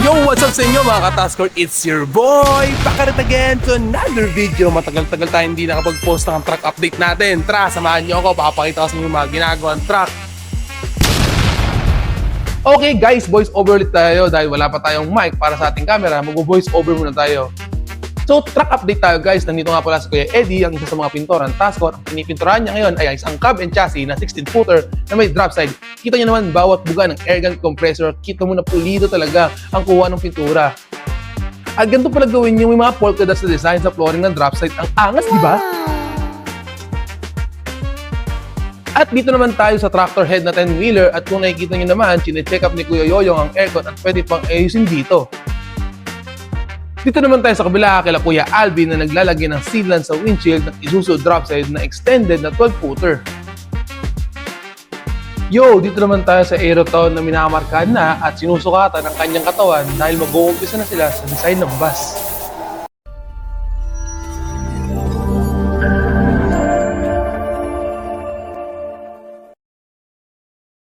Yo, what's up sa inyo mga ka-Taskor? It's your boy! Back at it again to another video. Matagal-tagal tayo hindi nakapag-post ng truck update natin. Tara, samahan nyo ako. Papakita ko sa inyo mga ginagawang truck. Okay guys, voice over ulit tayo dahil wala pa tayong mic para sa ating camera. Mag-voice over muna tayo. So, truck update tayo guys. Nandito nga pala si Kuya Eddie, ang isa sa mga pintoran Taskor. Ang pinipinturahan niya ngayon ay isang cab and chassis na 16-footer na may drop side. Kita niyo naman bawat buga ng air gun compressor. Kita mo na pulido talaga ang kuha ng pintura. At ganito pala gawin yung may mga polka dots na design sa flooring ng drop side. Ang angas, di ba? At dito naman tayo sa tractor head na 10-wheeler at kung nakikita niyo naman, chine-check up ni Kuya Yoyong ang aircon at pwede pang ayusin dito. Dito naman tayo sa kabila kila Kuya Alvin na naglalagay ng sealant sa windshield ng Isuzu dropside na extended na 12-footer. Yo, dito naman tayo sa Aeroton na minamarkahan na at sinusukatan ng kanyang katawan dahil mag-uumpisa na sila sa design ng bus.